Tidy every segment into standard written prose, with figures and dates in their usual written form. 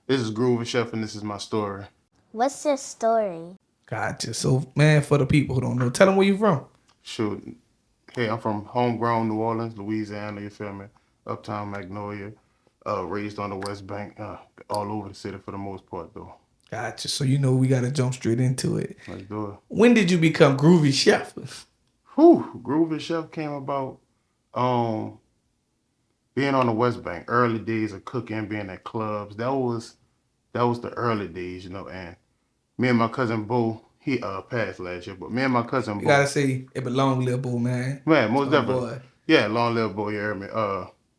This is Groovy Chef, and this is my story. What's your story? Gotcha. So, man, for the people who don't know, tell them where you from. Shoot, hey, I'm from homegrown New Orleans, Louisiana. You feel me? Uptown Magnolia. Raised on the West Bank. All over the city for the most part, though. Gotcha. So, we got to jump straight into it. Let's do it. When did you become Groovy Chef? Whew, Groovy Chef came about um being on the West Bank. Early days of cooking, being at clubs. That was the early days, and me and my cousin Bo, he passed last year, but me and my cousin You Bo, got to say, it belong, little boy, man. man, most That's my definitely, boy. yeah, long live Bo, you hear me?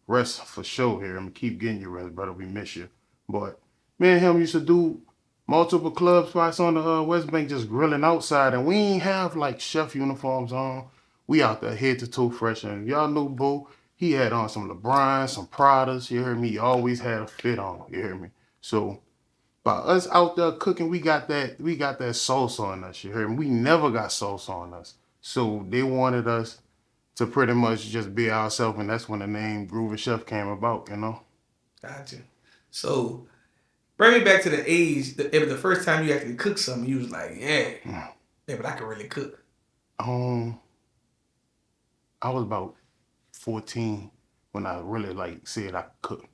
Rest for sure here. Keep getting your rest, brother. We miss you. But me and him used to do multiple club spots on the West Bank, just grilling outside, and we ain't have like chef uniforms on. We out there head to toe fresh, and y'all know Bo. He had on some LeBron, some Pradas. You hear me? He always had a fit on. You hear me? So by us out there cooking, we got that sauce on us. You hear me? We never got sauce on us. So they wanted us to pretty much just be ourselves, and that's when the name Groovy Chef came about. Gotcha. So, bring me back to the age, the first time you actually cooked something, you was like, yeah, but I can really cook. Um, I was about 14 when I really like said I could cook.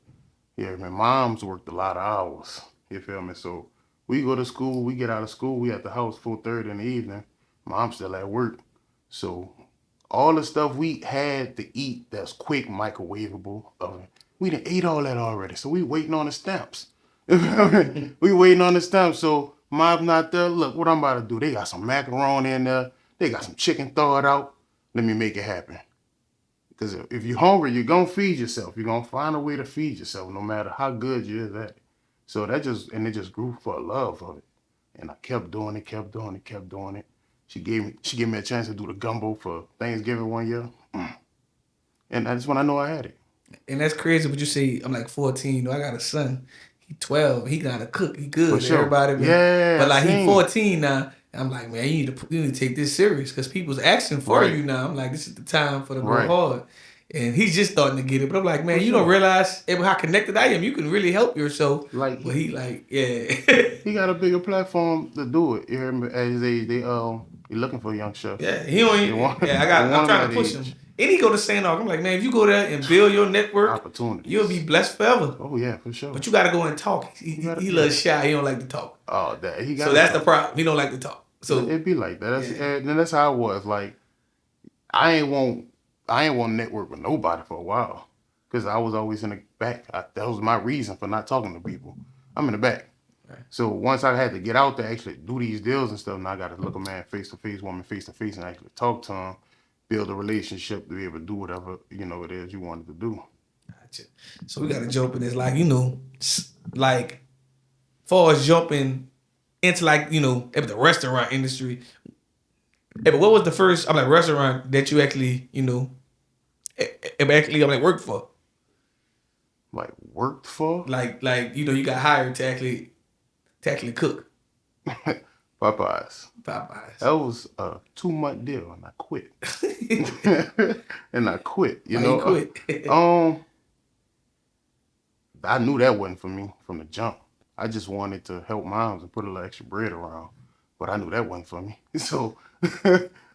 Yeah, my mom's worked a lot of hours. You feel me? So we go to school, we get out of school, we at the house 4:30 in the evening. Mom's still at work. So all the stuff we had to eat that's quick, microwavable, oven, we done ate all that already. So we waiting on the stamps. We waiting on the stamps. So mom's not there. Look what I'm about to do. They got some macaroni in there. They got some chicken thawed out. Let me make it happen. Because if you're hungry, you're going to feed yourself. You're going to find a way to feed yourself no matter how good you is at it. So it just grew for a love of it. And I kept doing it, kept doing it, kept doing it. She gave me a chance to do the gumbo for Thanksgiving one year. And that's when I know I had it. And that's crazy, but you say, I'm like 14, I got a son. He 12, he got to cook, he For good. sure. Everybody been, Yeah, but I like he seen. 14 now. I'm like, man, you need to take this serious because people's asking for Right. you now. I'm like, this is the time for to go Right. hard. And he's just starting to get it. But I'm like, man, For you don't sure. realize how connected I am. You can really help yourself. Like But he like, yeah. he got a bigger platform to do it. You hear me? As they looking for young chefs. Yeah, he don't. They want Yeah, they I'm want them trying at to push him. age. And he go to St. Aug. I'm like, man, if you go there and build your network, you'll be Opportunities. blessed forever. Oh yeah, for sure. But you got to go and talk. You gotta, He a yeah. little shy. He don't like to talk. Oh, that he got So to that's the talk. problem. He don't like to talk. So It'd be like that. yeah, And that's how it was. Like I ain't want I ain't want to network with nobody for a while because I was always in the back. That was my reason for not talking to people. I'm in the back. right. So once I had to get out there, actually do these deals and stuff, now I got to look a man face to face, woman face to face, and actually talk to him, build a relationship to be able to do whatever it is you wanted to do. Gotcha. So we got to jump in this, like like far as jumping into the restaurant industry. Hey, but what was the first restaurant that you actually I'm like worked for? Like worked for Like you got hired to actually cook. Popeyes. Popeyes. That was a 2 month deal, and I quit. And I quit. Why you quit? I knew that wasn't for me from the jump. I just wanted to help moms and put a little extra bread around, but I knew that wasn't for me. So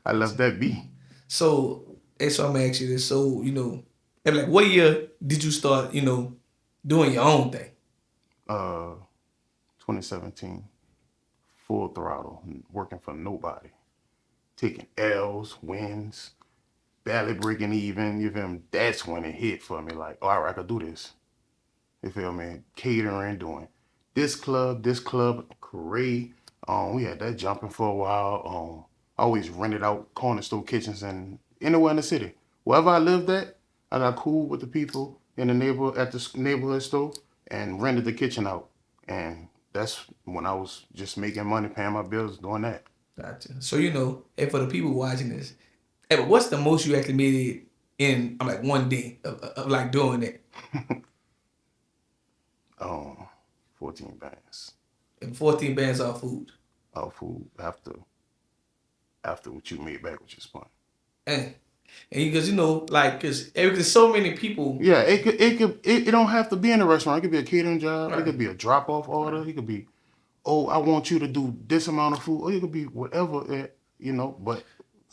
I left that be. So I'm gonna ask you this. So and like what year did you start doing your own thing? Uh, 2017, full throttle, working for nobody, taking L's, wins, barely breaking even. You feel me? That's when it hit for me. Like, all right, I could do this. You feel me? Catering, doing this club, Corey. We had that jumping for a while. Always rented out corner store kitchens and anywhere in the city. Wherever I lived at, I got cool with the people in the neighborhood store and rented the kitchen out. And that's when I was just making money, paying my bills, doing that. Gotcha. So and for the people watching this, but what's the most you actually made in like one day of like doing it? Um, 14 bands. And 14 bands off food. All food after what you made back with your spun. And And because because there's so many people. Yeah, it don't have to be in a restaurant. It could be a catering job. It Right. could be a drop off order. It could be, oh, I want you to do this amount of food. Or it could be whatever. But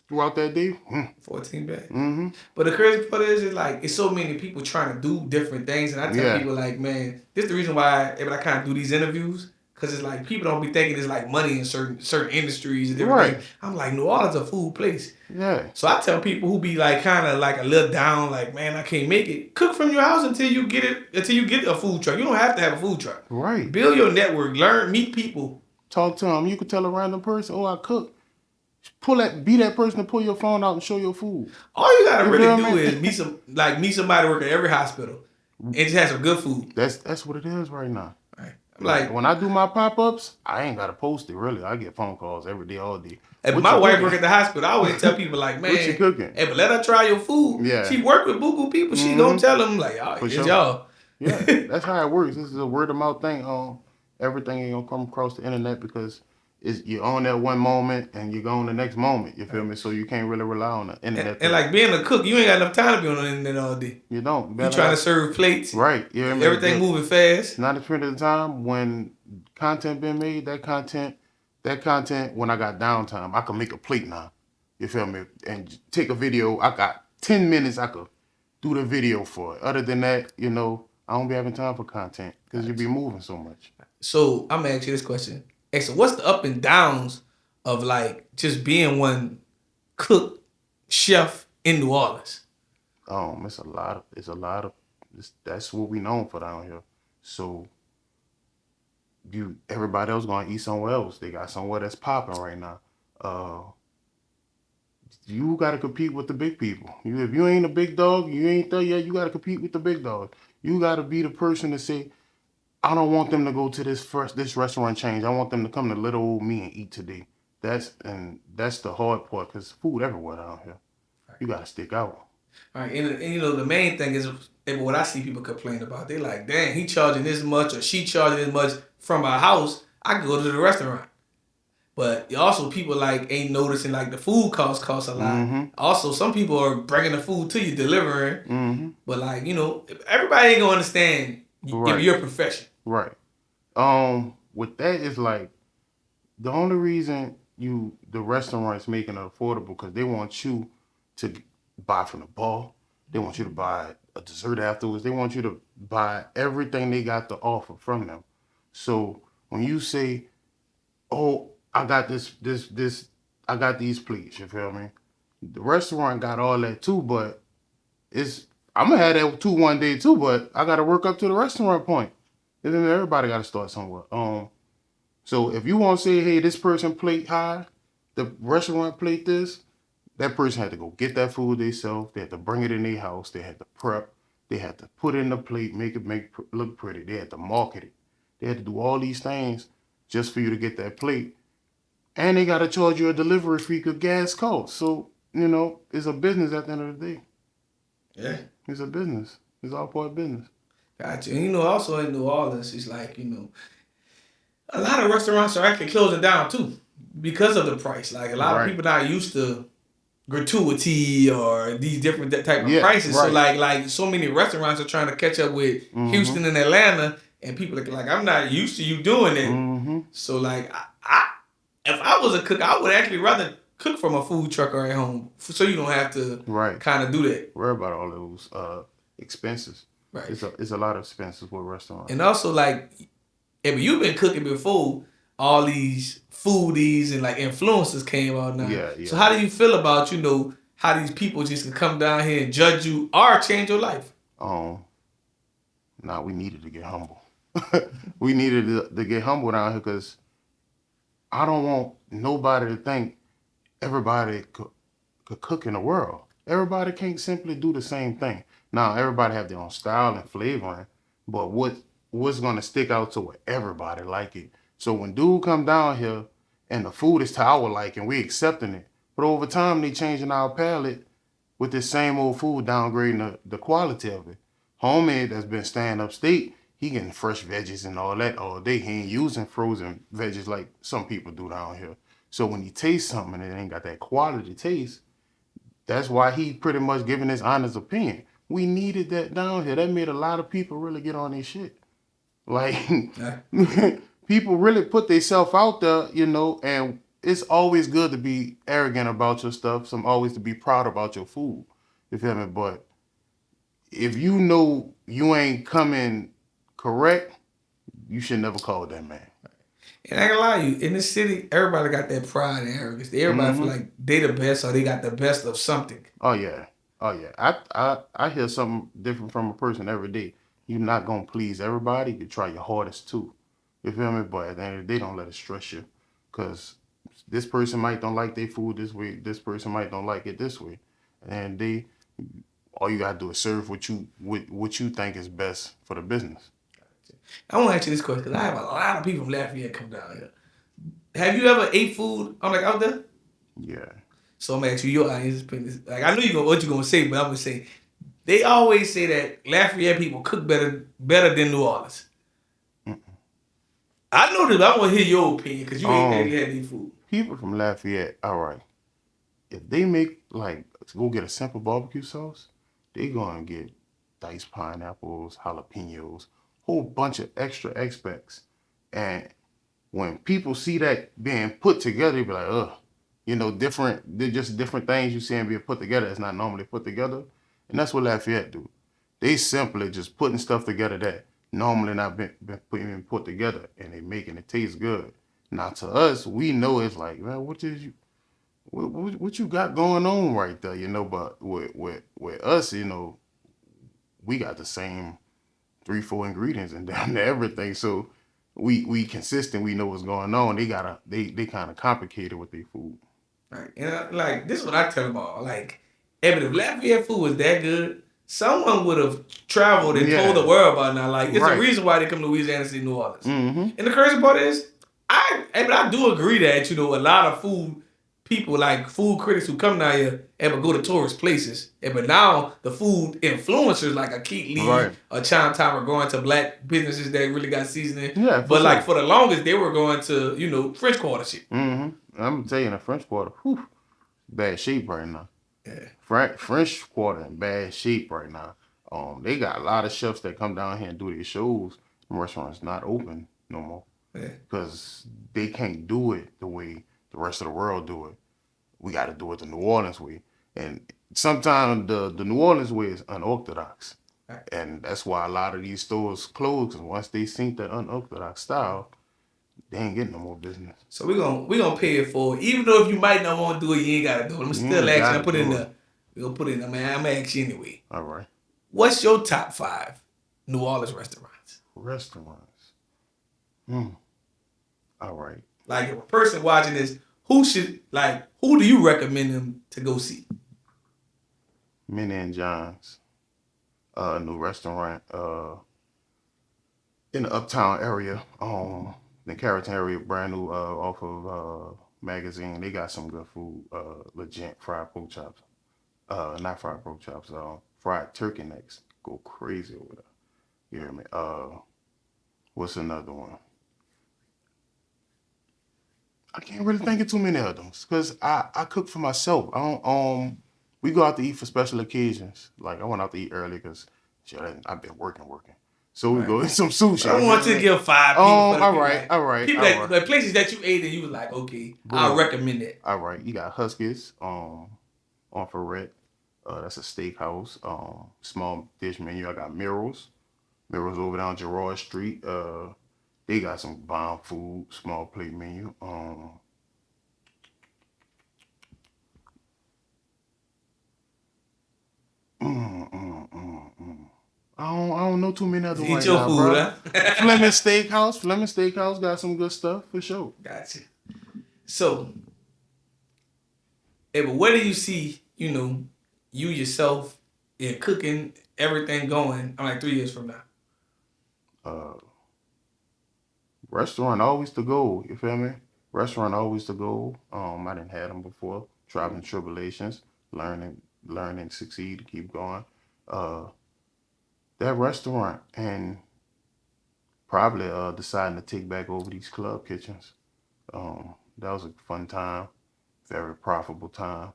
throughout that day, 14 bag. mm-hmm. But the crazy part is like it's so many people trying to do different things, and I tell Yeah. people like, man, this is the reason why I kind of do these interviews. Cause it's like people don't be thinking it's like money in certain industries and different Right. things. I'm like, New Orleans a food place. Yeah. So I tell people who be like kind of like a little down, like, man, I can't make it. Cook from your house until you get a food truck. You don't have to have a food truck. Right. Build your network, learn, meet people. Talk to them. You could tell a random person, oh, I cook. Be that person to pull your phone out and show your food. All you gotta You really feel do me? is meet somebody working at every hospital and just have some good food. That's what it is right now. Right. I'm like, when I do my pop-ups, I ain't gotta post it really. I get phone calls every day, all day. hey, but What my you wife cooking? work at the hospital. I always tell people like, man, What you cooking? hey, but let her try your food. Yeah. She work with boo people. She gonna tell them like, oh, For it's sure. y'all. Yeah, that's how it works. This is a word of mouth thing. Everything ain't gonna come across the internet because you're on that one moment and you're going the next moment. You feel me? So you can't really rely on the internet. And like being a cook, you ain't got enough time to be on the internet all day. You don't. You trying to serve plates. Right. Yeah. Everything moving fast. 90% of the time when content been made, that content, when I got downtime, I can make a plate now. You feel me? And take a video. I got 10 minutes I could do the video for it. Other than that, I don't be having time for content because you be moving so much. So I'm gonna ask you this question. Hey, so what's the up and downs of like just being one cook chef in New Orleans? It's a lot of that's what we known for down here. So everybody else gonna eat somewhere else. They got somewhere that's popping right now. You gotta compete with the big people. If you ain't a big dog, you ain't there yet, you gotta compete with the big dog. You gotta be the person to say, I don't want them to go to this restaurant chain. I want them to come to little old me and eat today. That's the hard part because food everywhere down here. You gotta stick out. All right, and the main thing is what I see people complain about. They like, dang, he charging this much or she charging this much from our house. I can go to the restaurant. But also people like ain't noticing like the food costs a lot. Mm-hmm. Also, some people are bringing the food to you, delivering. Mm-hmm. But like everybody ain't gonna understand if you're a profession. Right. With that is like the only reason the restaurants making it affordable because they want you to buy from the bar. They want you to buy a dessert afterwards. They want you to buy everything they got to offer from them. So when you say, "Oh, I got this, I got these plates," you feel me? The restaurant got all that too, but I'm gonna have that too one day too. But I got to work up to the restaurant point. And then everybody got to start somewhere. So if you want to say, hey, this person plate high, the restaurant plate this, that person had to go get that food themselves. They had to bring it in their house. They had to prep. They had to put it in the plate, make it look pretty. They had to market it. They had to do all these things just for you to get that plate. And they got to charge you a delivery fee because gas costs. So, it's a business at the end of the day. Yeah. It's a business. It's all part of business. Gotcha. And also in New Orleans, it's like, a lot of restaurants are actually closing down too because of the price. Like a lot of people not used to gratuity or these different type of prices. Right. So like so many restaurants are trying to catch up with Houston and Atlanta, and people are like, I'm not used to you doing it. Mm-hmm. So like if I was a cook, I would actually rather cook from a food truck or at home, so you don't have to kind of do that. Worry about all those expenses. Right. It's a lot of expenses with restaurants. And also like, if you've been cooking before, all these foodies and like influencers came out now. Yeah. So how do you feel about how these people just can come down here and judge you or change your life? We needed to get humble. We needed to get humble down here because I don't want nobody to think everybody could cook in the world. Everybody can't simply do the same thing. Now, everybody have their own style and flavoring, but what's going to stick out to where everybody like it? So when dude come down here and the food is to our liking, we accepting it. But over time, they changing our palate with this same old food, downgrading the quality of it. Homemade that's been staying upstate, he getting fresh veggies and all that all day. He ain't using frozen veggies like some people do down here. So when you taste something and it ain't got that quality taste, that's why he pretty much giving his honest opinion. We needed that down here. That made a lot of people really get on their shit. Like Yeah. people really put themselves out there, and it's always good to be arrogant about your stuff. Some always to be proud about your food. You feel me? But if you know you ain't coming correct, you should never call that man. And I can lie to you, in this city, everybody got that pride and arrogance. Everybody feel like they the best or they got the best of something. Oh yeah. Oh yeah. I hear something different from a person every day. You're not gonna please everybody. You try your hardest too. You feel me? But at the end of the day, don't let it stress you, cause this person might don't like their food this way. This person might don't like it this way, and all you gotta do is serve what you think is best for the business. I want to ask you this question because I have a lot of people from Lafayette come down here. Have you ever ate food? I'm like out there. Yeah. So I'm gonna ask you your audience opinion. Like I know what you're gonna say, but I'm gonna say they always say that Lafayette people cook better than New Orleans. I know that. I want to hear your opinion because you ain't Um, actually had any food. People from Lafayette, all right. If they make like go get a simple barbecue sauce, they gonna get diced pineapples, jalapenos, whole bunch of extra aspects. And when people see that being put together, they be like, ugh, different. They're just different things you seeing being put together. It's not normally put together, and that's what Lafayette do. They simply just putting stuff together that normally not been put together, and they making it taste good. Now to us, we know it's like, man, what you got going on right there, But with us, we got the same 3 4 ingredients and down to everything. So we consistent. We know what's going on. They kind of complicated with their food. Right. And like this is what I tell them all. Like, if Lafayette food was that good, someone would have traveled and told the Yeah, world about it now. Like, it's a right. reason why they come to Louisiana to see New Orleans. Mm-hmm. And the crazy part is, I do agree that a lot of food people like food critics who come down here ever go to tourist places. But now the food influencers like a Keith Lee Right. or Chime Time are going to black businesses that really got seasoning. Yeah, for But like sure. for the longest, they were going to French Quarter shit. Mm-hmm. I'm gonna tell you, in the French Quarter, bad shape right now. Yeah. French Quarter in bad shape right now. They got a lot of chefs that come down here and do their shows. The restaurant's not open no more Yeah. because they can't do it the way the rest of the world do it. We got to do it the New Orleans way, and sometimes the New Orleans way is unorthodox, Right. and that's why a lot of these stores close. Because once they sink that unorthodox style, they ain't getting no more business. So we gonna pay it forward. Even though if you might not want to do it, you ain't gotta do it. I'm You still ain't asking. I gotta put it in do it. the. We gonna put it in. I'm gonna ask you anyway. All right. What's your top 5 New Orleans restaurants? Restaurants. All right. Like if a person watching this, who do you recommend them to go see? Minnie and John's, new restaurant, in the Uptown area, the Carrollton area, brand new, off of Magazine. They got some good food, legit fried pork chops. Not fried pork chops, fried turkey necks. Go crazy over there. You hear me? What's another one? I can't really think of too many of them because I cook for myself. I don't we go out to eat for special occasions. Like I went out to eat early because I've been working. So we go Right. eat some sushi. I don't want you to give 5 people. All right, all right, People all that right. like places that you ate and you was like, okay, I'll Boom. recommend it. All right, you got Huskies on Ferret. That's a steakhouse. Small dish menu. I got Mirrors over down Gerard Street. They got some bomb food, small plate menu. Mm, mm, mm, mm. I don't know too many of Just them eat right your now, food, bro. huh? Fleming Steakhouse got some good stuff for sure. Gotcha. So, but where do you see, you yourself in cooking everything going? I'm like 3 years from now. Uh, Restaurant always the goal. You feel me? Restaurant always the goal. I didn't had them before. Trials and tribulations, learning, succeed, keep going. Uh, that restaurant and probably deciding to take back over these club kitchens. That was a fun time, very profitable time.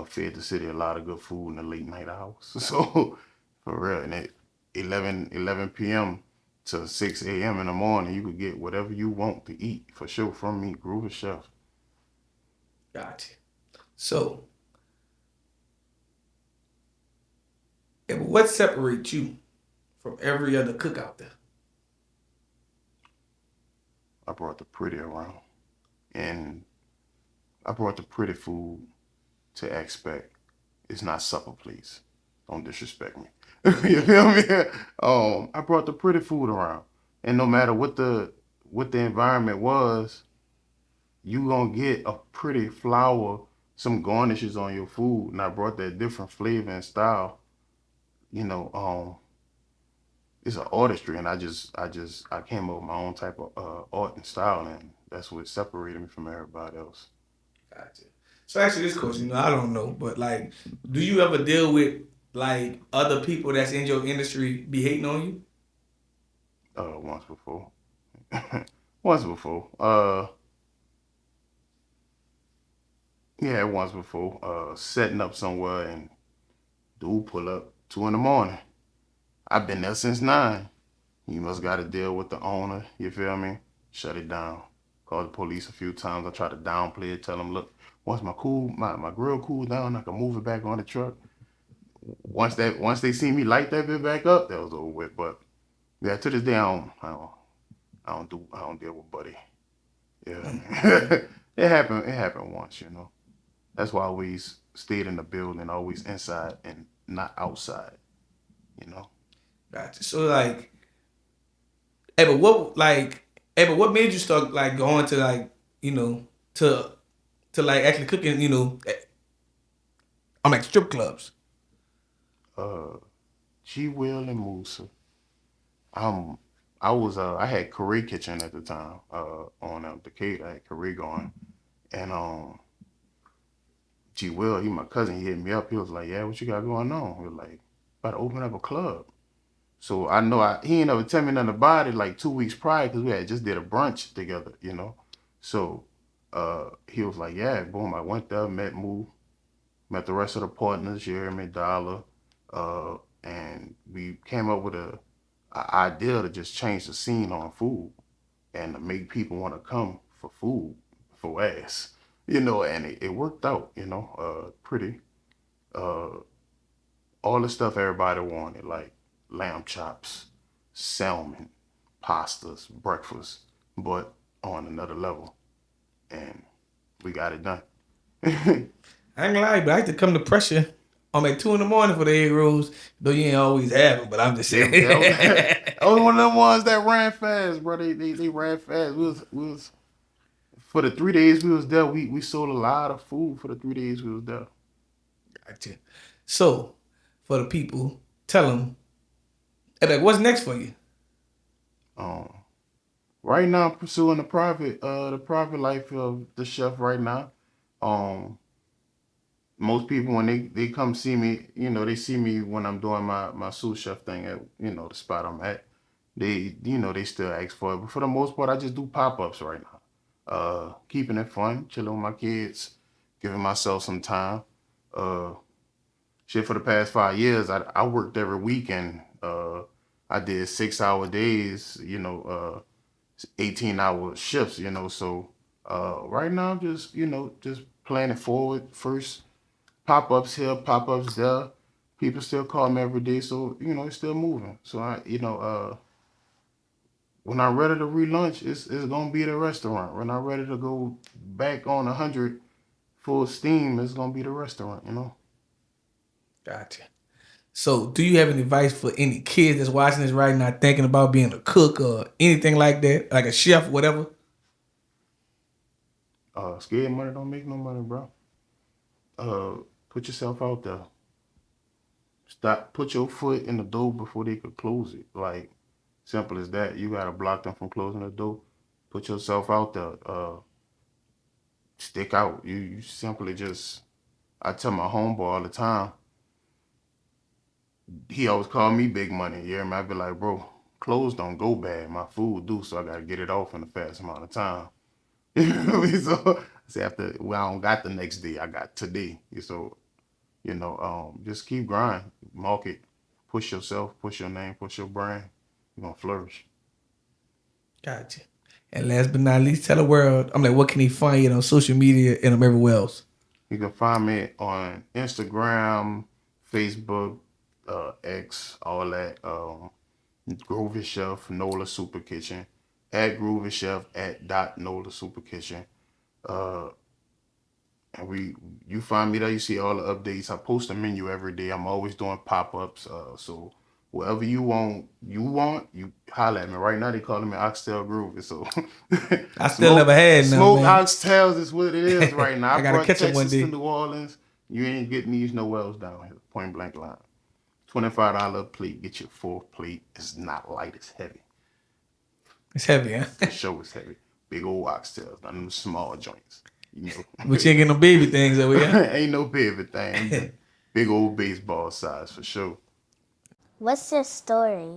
fed the city a lot of good food in the late night hours. So for real, and at 11 p.m. to 6 a.m. in the morning, you could get whatever you want to eat for sure from me, Groovy Chef. Gotcha. So, what separates you from every other cook out there? I brought the pretty around, and I brought the pretty food to expect. It's not supper, please. Don't disrespect me. You feel me? I brought the pretty food around, and no matter what the environment was, you gonna get a pretty flour, some garnishes on your food, and I brought that different flavor and style. You know, it's an artistry, and I came up with my own type of art and style, and that's what separated me from everybody else. Gotcha. So, actually, this question, I don't know, but like, do you ever deal with like other people that's in your industry be hating on you? Once before, once before. Yeah, once before. Setting up somewhere and dude pull up 2 in the morning. I've been there since 9. You must got to deal with the owner. You feel me? Shut it down. Call the police a few times. I try to downplay it. Tell them, look, once my grill cool down, I can move it back on the truck. Once they see me light that bit back up, that was over with. But yeah, to this day, I don't deal with Buddy. Yeah, man. It happened once. That's why I always stayed in the building, always inside and not outside. You know. Gotcha. So, like, but what made you start like going to like, you know, to like actually cooking, I'm like strip clubs? Uh, G Will and Musa. Um, I had Korea Kitchen at the time. On Decatur, I had Korea going, and G Will, he my cousin. He hit me up. He was like, "Yeah, what you got going on?" We were like, "About to open up a club." So I know he ain't never tell me nothing about it like 2 weeks prior because we had just did a brunch together. So he was like, "Yeah, boom." I went there, met Moo, met the rest of the partners, Jeremy Dollar, and we came up with a idea to just change the scene on food and to make people want to come for food for ass. And it worked out. Pretty. Uh, all the stuff everybody wanted, like lamb chops, salmon, pastas, breakfast, but on another level, and we got it done. I ain't gonna lie, but I used to come to pressure on like 2 in the morning for the egg rolls, though you ain't always have them. But I'm just saying. That was one of them ones that ran fast, bro. They ran fast. We was for the 3 days we was there. We sold a lot of food for the 3 days we was there. Gotcha. So, for the people, tell them, like, what's next for you? Um, right now, I'm pursuing the private life of the chef. Right now, um, most people when they come see me, they see me when I'm doing my sous chef thing at the spot I'm at. They still ask for it, but for the most part, I just do pop-ups right now. Keeping it fun, chilling with my kids, giving myself some time. Uh, Shit, for the past 5 years, I worked every weekend. I did 6 hour days, 18-hour shifts. So right now I'm just just planning forward first. Pop-ups here, pop-ups there. People still call me every day, so it's still moving. So when I'm ready to relaunch, it's gonna be the restaurant. When I'm ready to go back on 100 full steam, it's gonna be the restaurant. Gotcha. So, do you have any advice for any kids that's watching this right now, thinking about being a cook or anything like that, like a chef, whatever? Scared money don't make no money, bro. Uh, put yourself out there. Stop. Put your foot in the door before they could close it. Like simple as that. You gotta block them from closing the door. Put yourself out there. Stick out. You simply just. I tell my homeboy all the time. He always call me big money. Yeah, man. I be like, bro, clothes don't go bad. My food do, so I gotta get it off in a fast amount of time. So I say I don't got the next day, I got today. So just keep grinding, market, push yourself, push your name, push your brand. You're gonna flourish. Gotcha. And last but not least, tell the world. I'm like, what can he find you on social media and everywhere else? You can find me on Instagram, Facebook, X, all that. Groovy Chef, Nola Super Kitchen, at Groovy Chef, at dot Nola Super Kitchen. Uh, and you find me there. You see all the updates. I post a menu every day. I'm always doing pop ups. So whatever you holler at me. Right now they calling me Oxtail Groovy. So I still never had none, smoke man. oxtails is what it is right now. I I gotta brought catch him one Texas to day. New Orleans. You ain't getting these nowhere else down here. Point blank line. $25 a plate. Get your full plate. It's not light. It's heavy. It's heavy, huh? For sure, it's heavy. Big old oxtails, not them small joints. But you ain't getting no baby things over here. Ain't no baby thing. Big old baseball size for sure. What's your story?